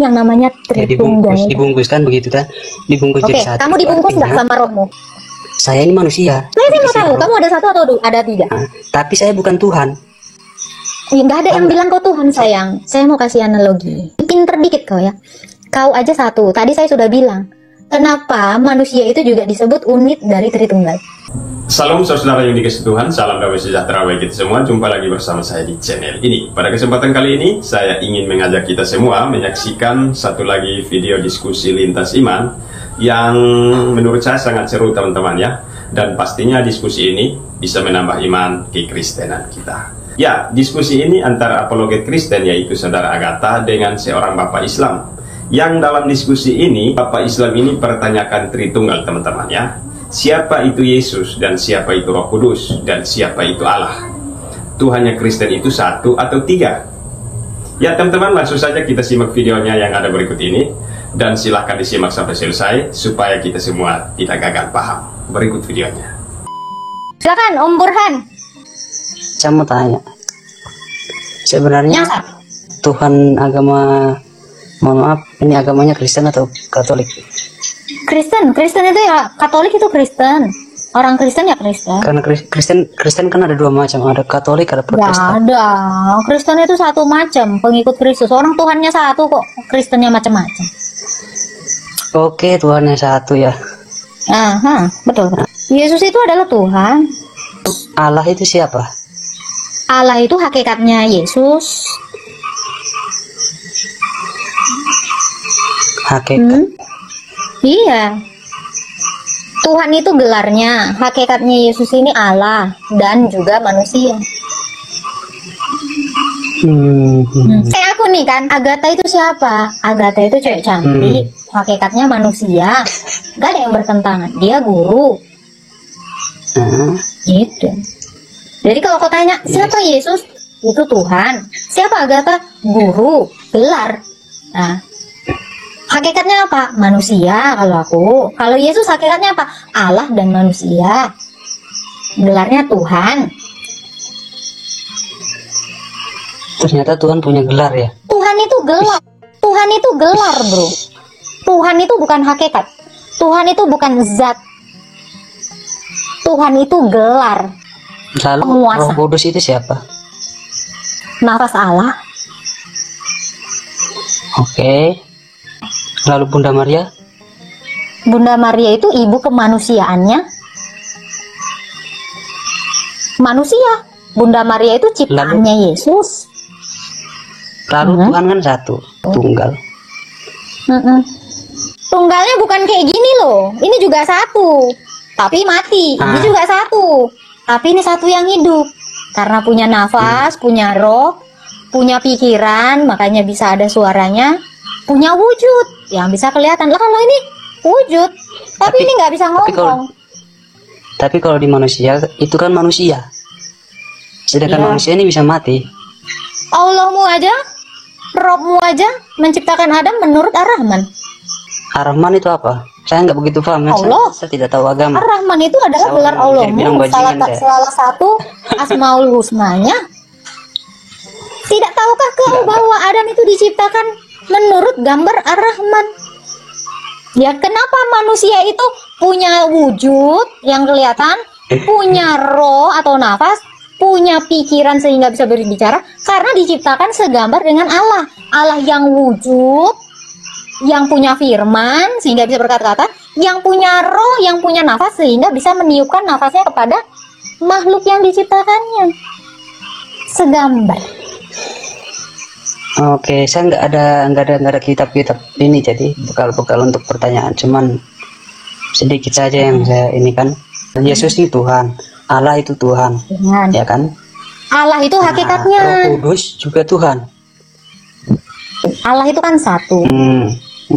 yang namanya Ya, Tritunggal. dibungkus kan begitu kan? Dibungkus Oke, jadi satu. kamu dibungkus nggak Artinya, sama rohmu? saya ini manusia. Saya mau Isi tahu, roh. kamu ada satu atau ada tiga? Nah, tapi saya bukan Tuhan. Ya, nggak ada yang bilang kau Tuhan, sayang. Saya mau kasih analogi. Pinter dikit kau ya. Kau aja satu. Tadi saya sudah bilang, kenapa manusia itu juga disebut unit dari Tritunggal? Salam saudara yang dikasihi Tuhan, salam damai sejahtera bagi kita semua. Jumpa lagi bersama saya di channel ini. Pada kesempatan kali ini, saya ingin mengajak kita semua menyaksikan satu lagi video diskusi lintas iman yang menurut saya sangat seru teman-teman ya. Dan pastinya diskusi ini bisa menambah iman kekristenan kita. Ya, diskusi ini antara apologet Kristen yaitu saudara Agatha dengan seorang Bapak Islam. Yang dalam diskusi ini, Bapak Islam ini pertanyakan Tritunggal teman-teman ya. Siapa itu Yesus dan siapa itu Roh Kudus dan siapa itu Allah? Tuhannya Kristen itu satu atau tiga? Ya teman-teman, langsung saja kita simak videonya yang ada berikut ini. Dan silahkan disimak sampai selesai supaya kita semua tidak gagal paham. Berikut videonya. Silakan Om Burhan. Saya mau tanya. Sebenarnya Nyasar. Tuhan agama, mohon maaf, ini agamanya Kristen atau Katolik? Kristen itu ya, Katolik itu Kristen. Orang Kristen ya Kristen. Karena Kristen kan ada dua macam, ada Katolik, ada Gak Protestan. ada. Kristen itu satu macam, pengikut Kristus. Orang Tuhannya satu kok, Kristennya macam-macam. Oke, Tuhannya satu ya. Aha, betul. Yesus itu adalah Tuhan. Allah itu siapa? Allah itu hakikatnya Yesus. Hakikat. Iya. Tuhan itu gelarnya, hakikatnya Yesus ini Allah dan juga manusia. Kayak aku nih kan, Agatha itu siapa? Agatha itu cewek cantik, hakikatnya manusia. Gak ada yang bertentangan, dia guru. Gitu. Jadi kalau kau tanya, siapa Yesus? Itu Tuhan. Siapa Agatha? Guru, gelar. Nah, hakikatnya apa? Manusia kalau aku. Kalau Yesus hakikatnya apa? Allah dan manusia. Gelarnya Tuhan. Ternyata Tuhan punya gelar ya. Tuhan itu gelar. Tuhan itu gelar, bro. Tuhan itu bukan hakikat. Tuhan itu bukan zat. Tuhan itu gelar. Lalu Penguasa. Roh Kudus itu siapa? Nafas Allah. Oke. Lalu Bunda Maria? Bunda Maria itu ibu kemanusiaannya. Manusia. Bunda Maria itu ciptaannya Yesus. Lalu Tuhan kan satu, tunggal. Tunggalnya bukan kayak gini loh. Ini juga satu, tapi mati. Ini juga satu, tapi ini satu yang hidup. Karena punya nafas, punya roh, punya pikiran, makanya bisa ada suaranya. Punya wujud yang bisa kelihatan. Lah kalau ini wujud, tapi ini nggak bisa ngomong. Tapi kalau di manusia itu kan manusia. Sedangkan manusia ini bisa mati. Allahmu aja, Robmu aja menciptakan Adam menurut Ar-Rahman. Ar-Rahman itu apa? Saya nggak begitu paham. Allah. Saya tidak tahu agama. Ar-Rahman itu adalah gelar Allahmu, salah satu Asmaul Husnanya. Tidak tahukah kau bahwa Adam itu diciptakan menurut gambar Ar-Rahman? Ya kenapa manusia itu punya wujud yang kelihatan, punya roh atau nafas, punya pikiran sehingga bisa berbicara? Karena diciptakan segambar dengan Allah. Allah yang wujud, yang punya firman sehingga bisa berkata-kata, yang punya roh, yang punya nafas sehingga bisa meniupkan nafasnya kepada makhluk yang diciptakannya. Segambar. Oke, saya nggak ada kitab-kitab ini, jadi bekal untuk pertanyaan. Cuman sedikit saja yang saya ini kan. Yesus itu Tuhan, Allah itu Tuhan, ya kan? Allah itu hakikatnya. Roh Kudus juga Tuhan. Allah itu kan satu.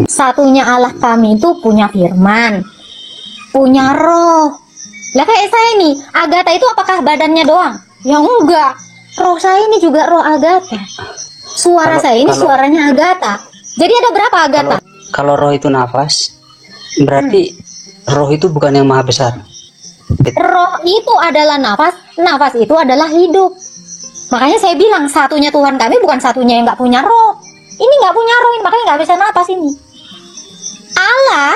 Satunya Allah kami itu punya firman, punya roh. Lah kayak saya nih, Agatha itu apakah badannya doang? Ya enggak. Roh saya ini juga roh Agatha. Suara saya ini suaranya Agatha. Jadi ada berapa Agatha? Kalau roh itu nafas, berarti roh itu bukan yang maha besar. Roh itu adalah nafas, nafas itu adalah hidup. Makanya saya bilang satunya Tuhan kami bukan satunya yang nggak punya roh. Ini nggak punya roh, makanya nggak bisa napas ini. Allah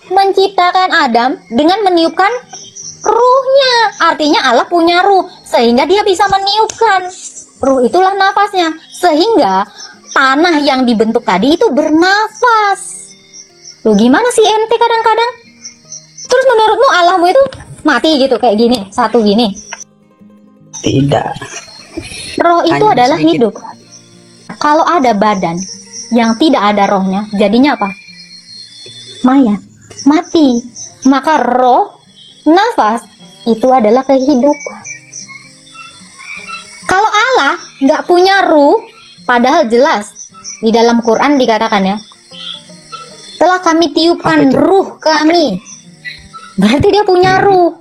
menciptakan Adam dengan meniupkan ruhnya. Artinya Allah punya ruh, sehingga dia bisa meniupkan. Ruh itulah nafasnya. Sehingga tanah yang dibentuk tadi itu bernafas. Loh, gimana sih ente kadang-kadang? Terus menurutmu Allahmu itu mati gitu, kayak gini, satu gini? Tidak. Roh itu Hanya adalah sedikit. hidup. Kalau ada badan yang tidak ada rohnya, jadinya apa? Mayat, mati. Maka roh, nafas, itu adalah kehidupan. Kalau Allah nggak punya ruh, padahal jelas di dalam Quran dikatakan ya, telah kami tiupkan ruh kami. Berarti dia punya ruh,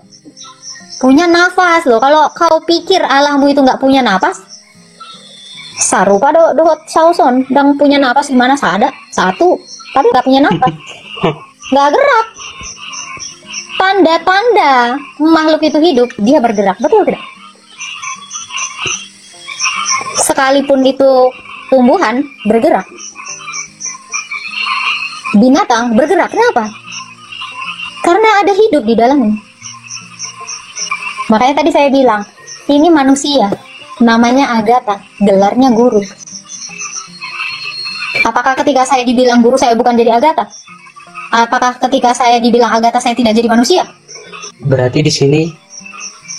punya nafas loh. Kalau kau pikir Allahmu itu nggak punya nafas, sarupa dohot sauson dan punya nafas gimana? Satu, tapi nggak punya nafas, nggak gerak. Tanda-tanda makhluk itu hidup, dia bergerak, betul tidak? Sekalipun itu tumbuhan bergerak, binatang bergerak, kenapa? Karena ada hidup di dalamnya. Makanya tadi saya bilang, ini manusia, namanya Agatha, gelarnya guru. Apakah ketika saya dibilang guru saya bukan jadi Agatha? Apakah ketika saya dibilang Agatha saya tidak jadi manusia? Berarti di sini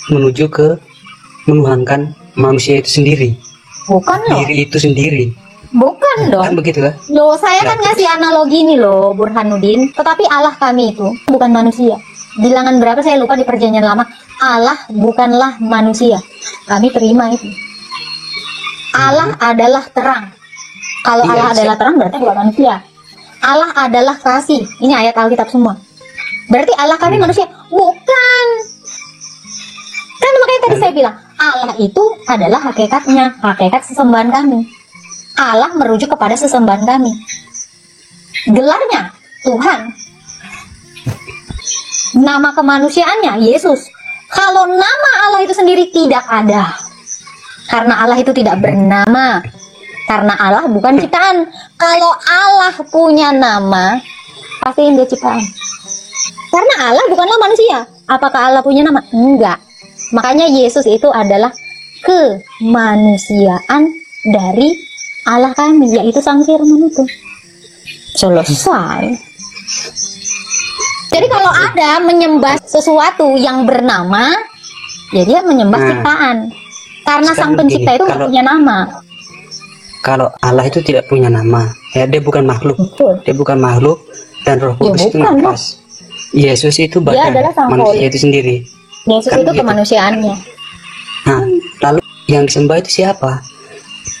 menuju ke menuhankan manusia itu sendiri. Bukan loh. Diri itu sendiri. Bukan dong. Kan begitu kan? Loh, saya kan ngasih analogi nih loh, Burhanuddin. Tetapi Allah kami itu bukan manusia. Bilangan berapa saya lupa di perjanjian lama. Allah bukanlah manusia. Kami terima itu. Allah adalah terang. Kalau Iya, Allah adalah terang berarti bukan manusia. Allah adalah kasih. Ini ayat Alkitab semua. Berarti Allah kami manusia? Bukan. Kan makanya tadi saya bilang, Allah itu adalah hakikatnya, hakikat sesembahan kami. Allah merujuk kepada sesembahan kami. Gelarnya Tuhan. Nama kemanusiaannya Yesus. Kalau nama Allah itu sendiri tidak ada. Karena Allah itu tidak bernama. Karena Allah bukan ciptaan. Kalau Allah punya nama, pasti dia ciptaan. Karena Allah bukanlah manusia. Apakah Allah punya nama? Enggak. Makanya Yesus itu adalah kemanusiaan dari Allah kami, yaitu Sang Firman itu. Selesai. Jadi kalau ada menyembah sesuatu yang bernama, ya dia menyembah ciptaan. Karena Sang Pencipta itu nggak punya nama. Kalau Allah itu tidak punya nama, ya dia bukan makhluk. Betul. Dia bukan makhluk dan Roh Kudus itu bukan, nafas. Yesus itu badan adalah Sang manusia Holy. itu sendiri. Yesus Kan itu begitu. kemanusiaannya. Nah, lalu yang disembah itu siapa?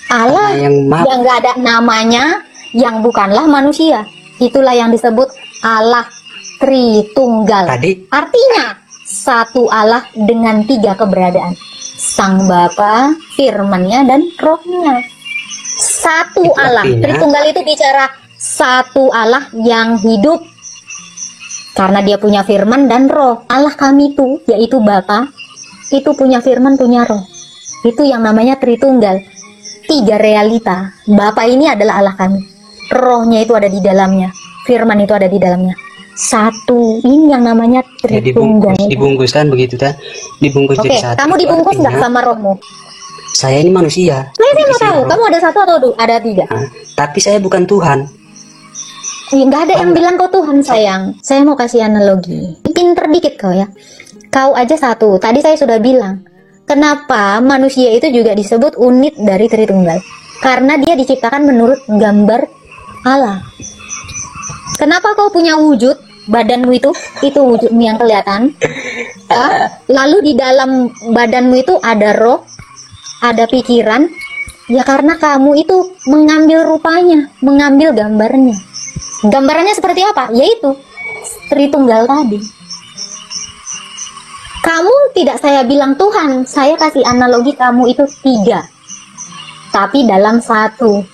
Allah yang yang nggak ada namanya, yang bukanlah manusia. Itulah yang disebut Allah Tritunggal. Tadi Artinya satu Allah dengan tiga keberadaan. Sang Bapa, Firman-Nya, dan Roh-Nya. Satu Itu Allah. artinya- Tritunggal itu bicara satu Allah yang hidup. Karena dia punya firman dan roh. Allah kami itu, yaitu Bapa, itu punya firman, punya roh. Itu yang namanya Tritunggal. Tiga realita. Bapa ini adalah Allah kami. Rohnya itu ada di dalamnya. Firman itu ada di dalamnya. Satu. Ini yang namanya ya, Tritunggal. dibungkus kan begitu kan? Dibungkus Oke, jadi satu. kamu Itu dibungkus nggak artinya, sama rohmu? saya ini manusia. Saya mau Isi tahu, roh. kamu ada satu atau ada tiga? Nah, tapi saya bukan Tuhan. Ya, nggak ada yang bilang kau Tuhan, sayang. Saya mau kasih analogi. Pinter dikit kau ya. Kau aja satu. Tadi saya sudah bilang, kenapa manusia itu juga disebut unit dari Tritunggal? Karena dia diciptakan menurut gambar Allah. Kenapa kau punya wujud? Badanmu itu wujudmu yang kelihatan. Lalu di dalam badanmu itu ada roh, ada pikiran. Ya karena kamu itu mengambil rupanya, mengambil gambarnya. Gambarannya seperti apa? Yaitu Tritunggal tadi. Kamu tidak saya bilang Tuhan, saya kasih analogi kamu itu tiga, tapi dalam satu.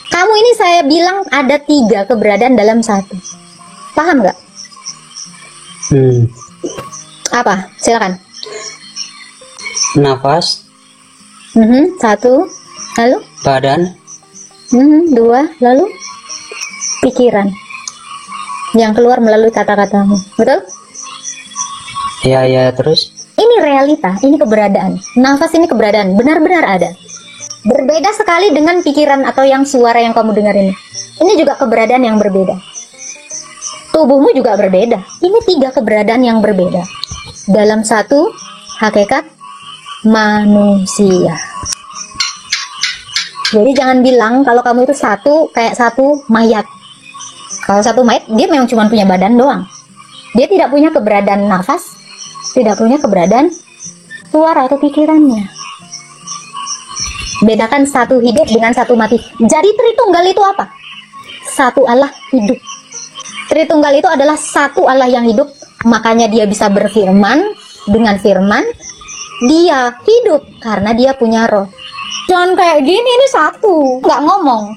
Kamu ini saya bilang ada tiga keberadaan dalam satu. Paham nggak? Apa? Silakan. Nafas, Satu. Lalu? badan, Dua, lalu pikiran yang keluar melalui kata-katamu. Betul? Ya, terus? Ini realita, ini keberadaan. Nafas ini keberadaan, benar-benar ada. Berbeda sekali dengan pikiran atau yang suara yang kamu dengar ini. Ini juga keberadaan yang berbeda. Tubuhmu juga berbeda. Ini 3 keberadaan yang berbeda dalam satu hakikat manusia. Jadi jangan bilang kalau kamu itu kayak satu mayat. Kalau satu mayat, dia memang cuma punya badan doang. Dia tidak punya keberadaan nafas, tidak punya keberadaan suara atau pikirannya. Bedakan satu hidup dengan satu mati. Jadi Tritunggal itu apa? Satu Allah hidup. Tritunggal itu adalah satu Allah yang hidup. Makanya dia bisa berfirman. Dengan firman dia hidup karena dia punya roh. Jangan kayak gini, ini satu, nggak ngomong.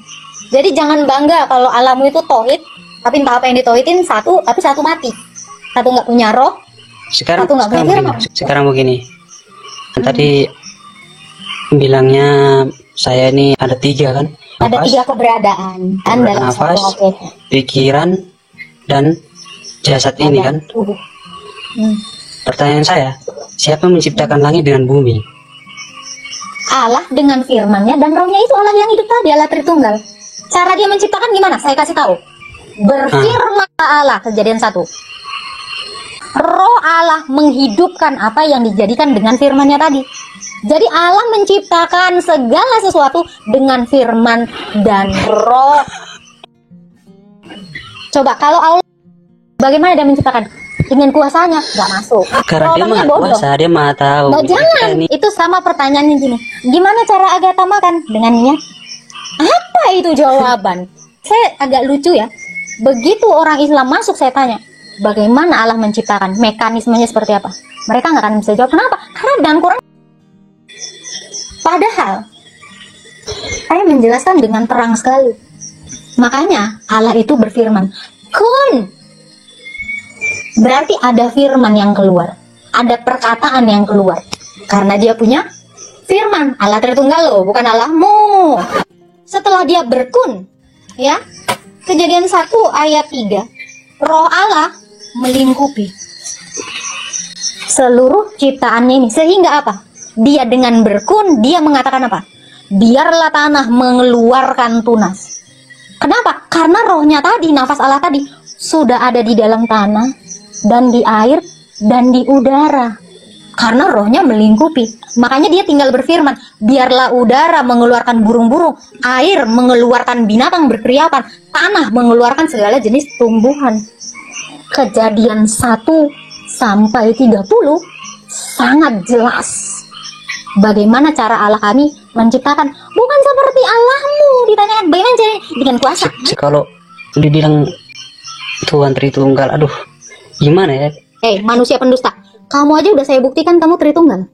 Jadi jangan bangga kalau Allahmu itu tauhid, tapi entah apa yang ditauhidin satu, tapi satu mati. Satu nggak punya roh, satu nggak punya firman. Sekarang begini, tadi bilangnya saya ini ada 3 kan? Ada 3 keberadaan kan dalam nafas, satu pikiran, dan jasad ini kan? Pertanyaan saya, siapa menciptakan langit dengan bumi? Allah dengan firmannya dan rohnya itu Allah yang hidup tadi, Allah Tritunggal. Cara dia menciptakan gimana? Saya kasih tahu. Berfirman Allah, Kejadian 1. Roh Allah menghidupkan apa yang dijadikan dengan firmannya tadi. Jadi Allah menciptakan segala sesuatu dengan firman dan roh. Coba kalau Allah, bagaimana dia menciptakan? Ingin kuasanya, nggak masuk. Karena dia mah kuasa, dia mah tahu. Nah, jangan, itu sama pertanyaannya gini. Gimana cara Agatha makan? Dengan niat. Apa itu jawaban? Saya agak lucu ya. Begitu orang Islam masuk, saya tanya, bagaimana Allah menciptakan? Mekanismenya seperti apa? Mereka nggak akan bisa jawab. Kenapa? Karena dalam Quran. Padahal, saya menjelaskan dengan terang sekali. Makanya Allah itu berfirman, kun. Berarti ada firman yang keluar, ada perkataan yang keluar, karena dia punya firman. Allah Tritunggal loh, bukan Allahmu. Setelah dia berkun, ya, Kejadian 1 ayat 3, roh Allah melingkupi seluruh ciptaannya ini, sehingga apa? Dia dengan berkun, dia mengatakan apa? Biarlah tanah mengeluarkan tunas. Kenapa? Karena rohnya tadi, nafas Allah tadi sudah ada di dalam tanah dan di air dan di udara, karena rohnya melingkupi. Makanya dia tinggal berfirman, biarlah udara mengeluarkan burung-burung, air mengeluarkan binatang berkeriapan, tanah mengeluarkan segala jenis tumbuhan. Kejadian 1 sampai 30 sangat jelas bagaimana cara Allah kami menciptakan. Bukan seperti Allahmu ditanyakan bagaimana cara dengan kuasa. Kalau dibilang Tuhan Tritunggal, aduh, gimana ya? Manusia pendusta, kamu aja udah saya buktikan kamu Tritunggal.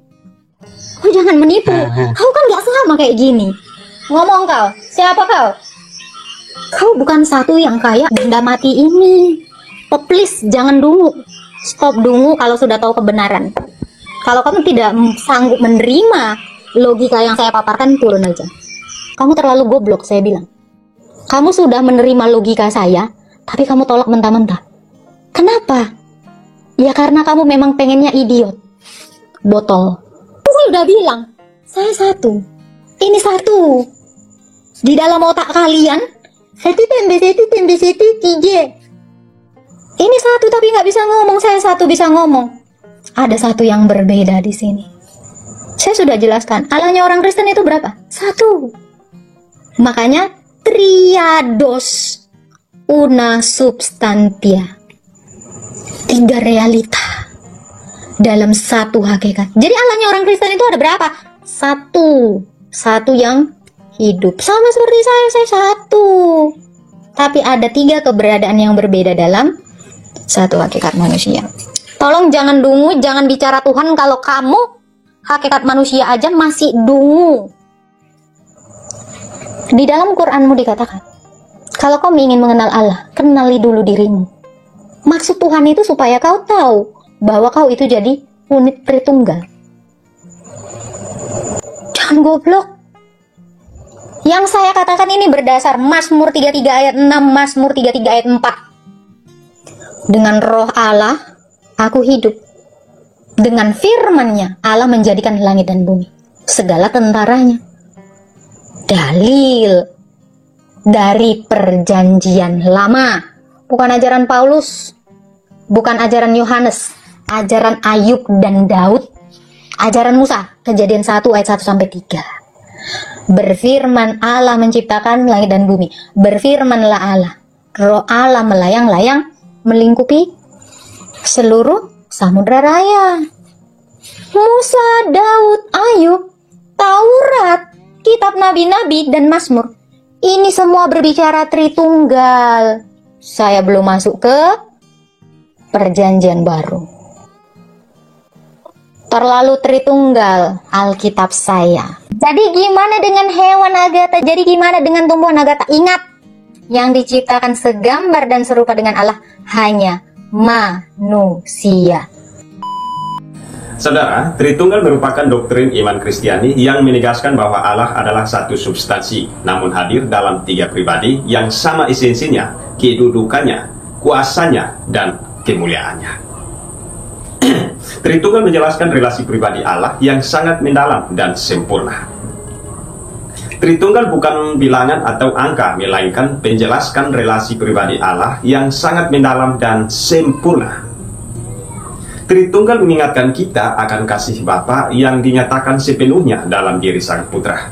Kau jangan menipu. Kau kan gak sama kayak gini. Ngomong kau, siapa kau? Kau bukan satu yang kayak benda mati ini. Please, jangan dungu. Stop dungu kalau sudah tahu kebenaran. Kalau kamu tidak sanggup menerima logika yang saya paparkan, turun aja. Kamu terlalu goblok, saya bilang. Kamu sudah menerima logika saya, tapi kamu tolak mentah-mentah. Kenapa? Ya karena kamu memang pengennya idiot. Botol. Saya udah bilang, saya satu. Ini satu. Di dalam otak kalian, satu tambah satu, 3. Ini satu tapi nggak bisa ngomong, saya satu bisa ngomong. Ada satu yang berbeda di sini. Saya sudah jelaskan, Allahnya orang Kristen itu berapa? 1. Makanya triados una substantia. 3 realita dalam satu hakikat. Jadi Allahnya orang Kristen itu ada berapa? 1 yang hidup. Sama seperti saya 1. Tapi ada 3 keberadaan yang berbeda dalam satu hakikat manusia. Tolong jangan dungu, jangan bicara Tuhan kalau kamu hakikat manusia aja masih dungu. Di dalam Quranmu dikatakan, kalau kamu ingin mengenal Allah, kenali dulu dirimu. Maksud Tuhan itu supaya kau tahu bahwa kau itu jadi unit Tritunggal. Jangan goblok. Yang saya katakan ini berdasar Mazmur 33 ayat 6, Mazmur 33 ayat 4. Dengan roh Allah, aku hidup. Dengan firman-Nya, Allah menjadikan langit dan bumi, segala tentaranya. Dalil dari perjanjian lama. Bukan ajaran Paulus, bukan ajaran Yohanes, ajaran Ayub dan Daud, ajaran Musa, Kejadian 1 ayat 1 sampai 3. Berfirman Allah menciptakan langit dan bumi. Berfirmanlah Allah. Roh Allah melayang-layang melingkupi seluruh samudra raya. Musa, Daud, Ayub, Taurat, kitab nabi-nabi dan Mazmur. Ini semua berbicara Tritunggal. Saya belum masuk ke Perjanjian Baru. Terlalu Tritunggal Alkitab saya. Jadi gimana dengan hewan Agatha? Jadi gimana dengan tumbuhan Agatha? Ingat, yang diciptakan segambar dan serupa dengan Allah hanya manusia. Saudara, Tritunggal merupakan doktrin iman Kristiani yang menegaskan bahwa Allah adalah satu substansi, namun hadir dalam tiga pribadi yang sama esensinya, kedudukannya, kuasanya, dan kemuliaannya. Tritunggal menjelaskan relasi pribadi Allah yang sangat mendalam dan sempurna. Tritunggal bukan bilangan atau angka, melainkan menjelaskan relasi pribadi Allah yang sangat mendalam dan sempurna. Tritunggal mengingatkan kita akan kasih Bapa yang dinyatakan sepenuhnya dalam diri Sang Putra.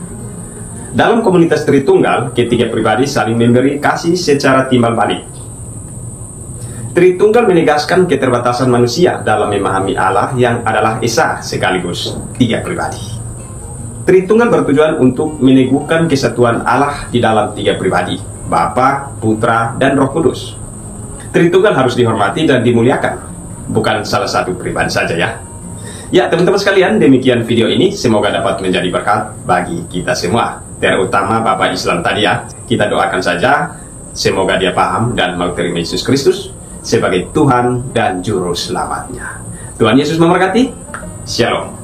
Dalam komunitas Tritunggal, ketiga pribadi saling memberi kasih secara timbal balik. Tritunggal menegaskan keterbatasan manusia dalam memahami Allah yang adalah Esa sekaligus tiga pribadi. Tritunggal bertujuan untuk meneguhkan kesatuan Allah di dalam tiga pribadi, Bapa, Putra, dan Roh Kudus. Tritunggal harus dihormati dan dimuliakan, bukan salah satu pribadi saja ya. Ya teman-teman sekalian, demikian video ini, semoga dapat menjadi berkat bagi kita semua, terutama Bapak Islam tadi ya. Kita doakan saja, semoga dia paham dan mau terima Yesus Kristus sebagai Tuhan dan Juru Selamatnya. Tuhan Yesus memberkati. Shalom.